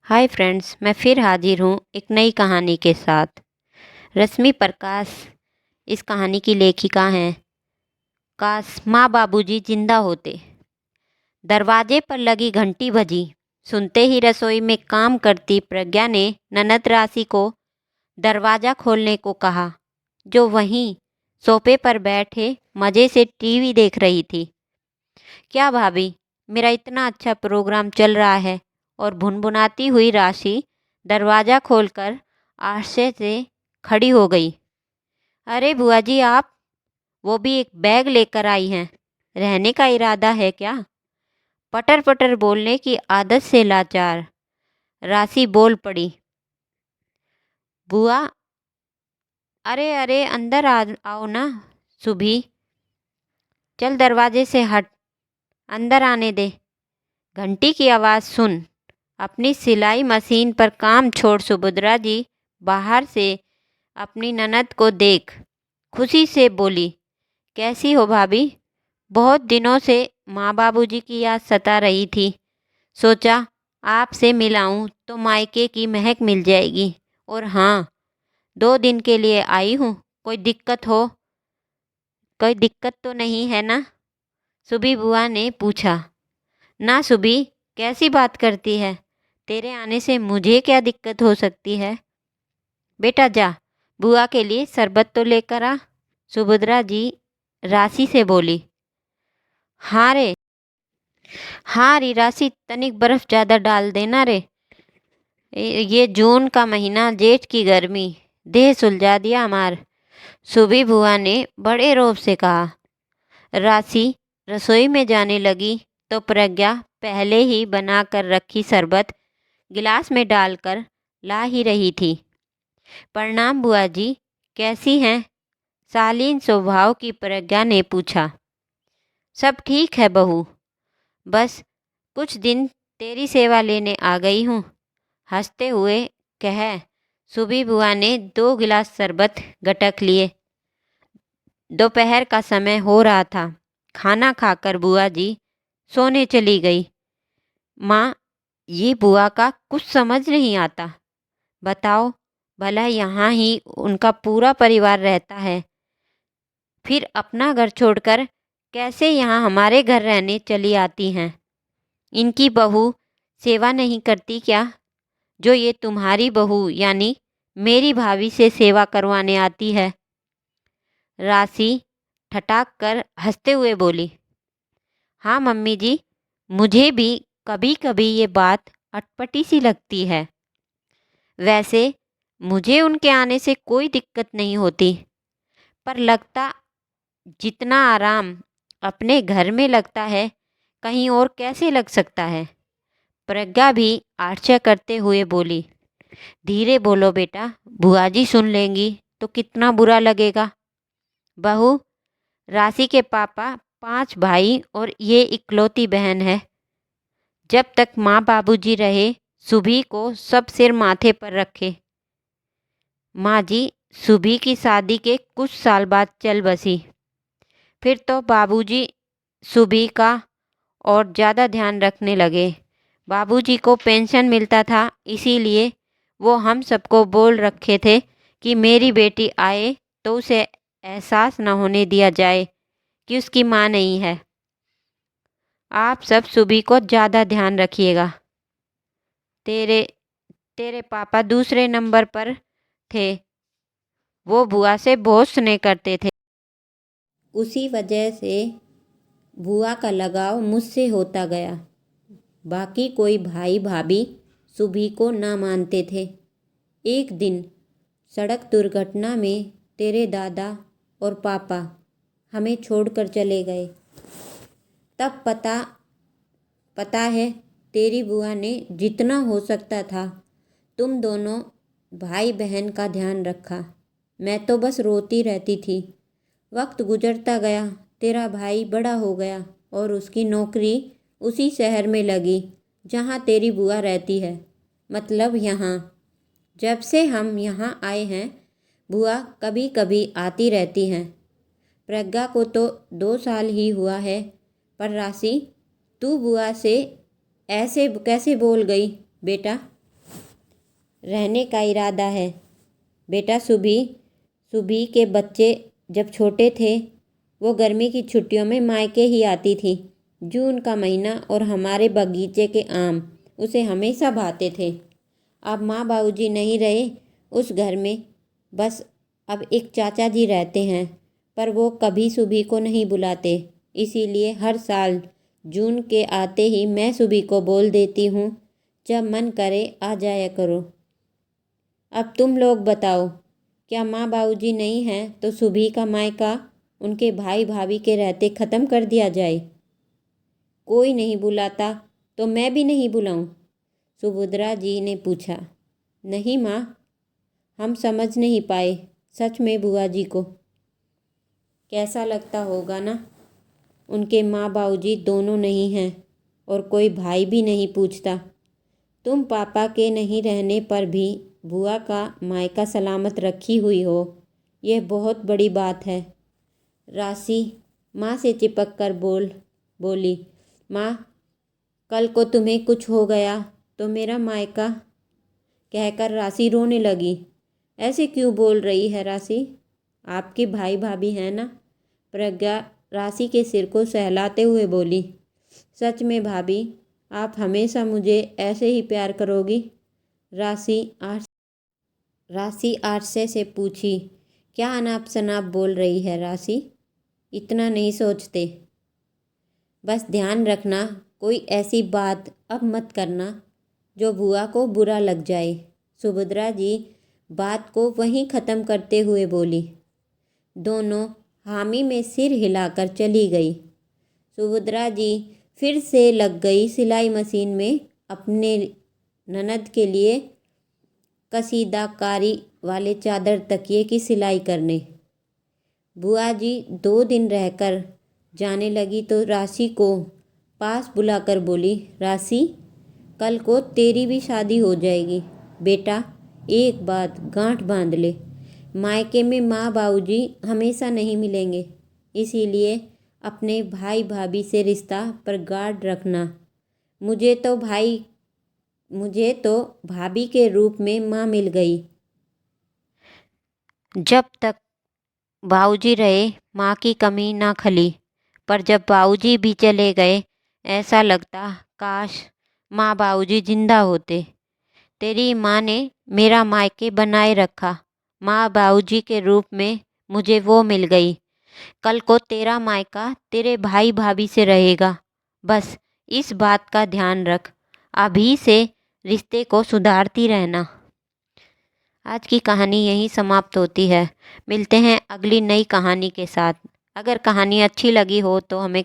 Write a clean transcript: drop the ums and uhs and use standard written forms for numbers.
Hi friends, मैं फिर हाजिर हूँ एक नई कहानी के साथ। रश्मि प्रकाश इस कहानी की लेखिका हैं। काश माँ बाबूजी जिंदा होते। दरवाजे पर लगी घंटी बजी। सुनते ही रसोई में काम करती प्रज्ञा ने ननद राशि को दरवाज़ा खोलने को कहा, जो वहीं सोफे पर बैठे मज़े से टीवी देख रही थी। क्या भाभी, मेरा इतना अच्छा प्रोग्राम चल रहा है। और भुनभुनाती हुई राशि दरवाज़ा खोलकर आश्चर्य से खड़ी हो गई। अरे बुआ जी, आप वो भी एक बैग लेकर आई हैं। रहने का इरादा है क्या? पटर पटर बोलने की आदत से लाचार राशि बोल पड़ी। बुआ, अरे अरे अंदर आओ ना। सुभी, चल दरवाजे से हट, अंदर आने दे। घंटी की आवाज़ सुन। अपनी सिलाई मशीन पर काम छोड़ सुभद्रा जी बाहर से अपनी ननद को देख खुशी से बोली, कैसी हो भाभी? बहुत दिनों से माँ बाबूजी की याद सता रही थी। सोचा आपसे मिलाऊं तो मायके की महक मिल जाएगी। और हाँ, 2 दिन के लिए आई हूँ। कोई दिक्कत तो नहीं है ना? सुबी बुआ ने पूछा। ना सुबी, कैसी बात करती है? तेरे आने से मुझे क्या दिक्कत हो सकती है? बेटा जा, बुआ के लिए शरबत तो लेकर आ। सुभद्रा जी राशि से बोली। हाँ रे, हाँ री राशि, तनिक बर्फ ज़्यादा डाल देना रे। ये जून का महीना, जेठ की गर्मी देह सुलझा दिया हमार। सुबी बुआ ने बड़े रोब से कहा। राशि रसोई में जाने लगी तो प्रज्ञा पहले ही बना कर रखी शरबत गिलास में डालकर ला ही रही थी। प्रणाम बुआ जी, कैसी हैं? शालीन स्वभाव की प्रज्ञा ने पूछा। सब ठीक है बहू, बस कुछ दिन तेरी सेवा लेने आ गई हूँ, हंसते हुए कह सुबी बुआ ने 2 गिलास शरबत गटक लिए। दोपहर का समय हो रहा था। खाना खाकर बुआ जी सोने चली गई। माँ, ये बुआ का कुछ समझ नहीं आता। बताओ, भला यहाँ ही उनका पूरा परिवार रहता है, फिर अपना घर छोड़कर कैसे यहाँ हमारे घर रहने चली आती हैं? इनकी बहू सेवा नहीं करती क्या, जो ये तुम्हारी बहू यानी मेरी भाभी से सेवा करवाने आती है? राशि ठठाक कर हंसते हुए बोली। हाँ मम्मी जी, मुझे भी कभी कभी ये बात अटपटी सी लगती है। वैसे मुझे उनके आने से कोई दिक्कत नहीं होती, पर लगता जितना आराम अपने घर में लगता है, कहीं और कैसे लग सकता है? प्रज्ञा भी आश्चर्य करते हुए बोली। धीरे बोलो बेटा, बुआ जी सुन लेंगी तो कितना बुरा लगेगा। बहू, राशि के पापा 5 भाई और ये इकलौती बहन है। जब तक माँ बाबूजी रहे, सुभी को सब सिर माथे पर रखे। माँ जी सुभी की शादी के कुछ साल बाद चल बसी। फिर तो बाबूजी सुभी का और ज़्यादा ध्यान रखने लगे। बाबूजी को पेंशन मिलता था, इसीलिए वो हम सबको बोल रखे थे कि मेरी बेटी आए तो उसे एहसास न होने दिया जाए कि उसकी माँ नहीं है। आप सब सुबी को ज़्यादा ध्यान रखिएगा। तेरे तेरे पापा दूसरे नंबर पर थे। वो बुआ से बहुत स्नेह करते थे। उसी वजह से बुआ का लगाव मुझसे होता गया। बाकी कोई भाई भाभी सुभी को ना मानते थे। एक दिन सड़क दुर्घटना में तेरे दादा और पापा हमें छोड़कर चले गए। तब पता है, तेरी बुआ ने जितना हो सकता था तुम दोनों भाई बहन का ध्यान रखा। मैं तो बस रोती रहती थी। वक्त गुजरता गया, तेरा भाई बड़ा हो गया और उसकी नौकरी उसी शहर में लगी जहाँ तेरी बुआ रहती है, मतलब यहाँ। जब से हम यहाँ आए हैं, बुआ कभी कभी आती रहती हैं। प्रज्ञा को तो 2 साल ही हुआ है। पर राशि, तू बुआ से ऐसे कैसे बोल गई बेटा? रहने का इरादा है। बेटा सुबी के बच्चे जब छोटे थे वो गर्मी की छुट्टियों में मायके ही आती थी। जून का महीना और हमारे बगीचे के आम उसे हमेशा भाते थे। अब माँ बाबूजी नहीं रहे उस घर में, बस अब एक चाचा जी रहते हैं, पर वो कभी सुबी को नहीं बुलाते। इसीलिए हर साल जून के आते ही मैं सुबी को बोल देती हूँ, जब मन करे आ जाया करो। अब तुम लोग बताओ, क्या माँ बाबूजी नहीं हैं तो सुबी का मायका उनके भाई भाभी के रहते ख़त्म कर दिया जाए? कोई नहीं बुलाता तो मैं भी नहीं बुलाऊं? सुभद्रा जी ने पूछा। नहीं माँ, हम समझ नहीं पाए। सच में बुआ जी को कैसा लगता होगा ना? उनके माँ बाबूजी दोनों नहीं हैं और कोई भाई भी नहीं पूछता। तुम पापा के नहीं रहने पर भी बुआ का मायका सलामत रखी हुई हो, यह बहुत बड़ी बात है। राशि माँ से चिपक कर बोली, माँ, कल को तुम्हें कुछ हो गया तो मेरा मायका। कहकर राशि रोने लगी। ऐसे क्यों बोल रही है राशि? आपके भाई भाभी हैं ना? प्रज्ञा राशि के सिर को सहलाते हुए बोली। सच में भाभी, आप हमेशा मुझे ऐसे ही प्यार करोगी? राशि आश्चर्य से पूछी। क्या अनाप शनाप बोल रही है राशि? इतना नहीं सोचते। बस ध्यान रखना, कोई ऐसी बात अब मत करना जो बुआ को बुरा लग जाए। सुभद्रा जी बात को वहीं ख़त्म करते हुए बोली। दोनों हामी में सिर हिलाकर चली गई। सुभद्रा जी फिर से लग गई सिलाई मशीन में अपने ननद के लिए कसीदाकारी वाले चादर तकिए की सिलाई करने। बुआ जी 2 दिन रहकर जाने लगी तो राशि को पास बुलाकर बोली, राशि, कल को तेरी भी शादी हो जाएगी। बेटा, एक बात गांठ बांध ले, मायके में माँ बाबूजी हमेशा नहीं मिलेंगे, इसीलिए अपने भाई भाभी से रिश्ता पर गार्ड रखना। मुझे तो भाभी के रूप में माँ मिल गई। जब तक बाबूजी रहे माँ की कमी ना खली, पर जब बाबूजी भी चले गए ऐसा लगता काश माँ बाबूजी जिंदा होते। तेरी माँ ने मेरा मायके बनाए रखा, माँ बाबूजी के रूप में मुझे वो मिल गई। कल को तेरा मायका तेरे भाई भाभी से रहेगा। बस इस बात का ध्यान रख, अभी से रिश्ते को सुधारती रहना। आज की कहानी यहीं समाप्त होती है। मिलते हैं अगली नई कहानी के साथ। अगर कहानी अच्छी लगी हो तो हमें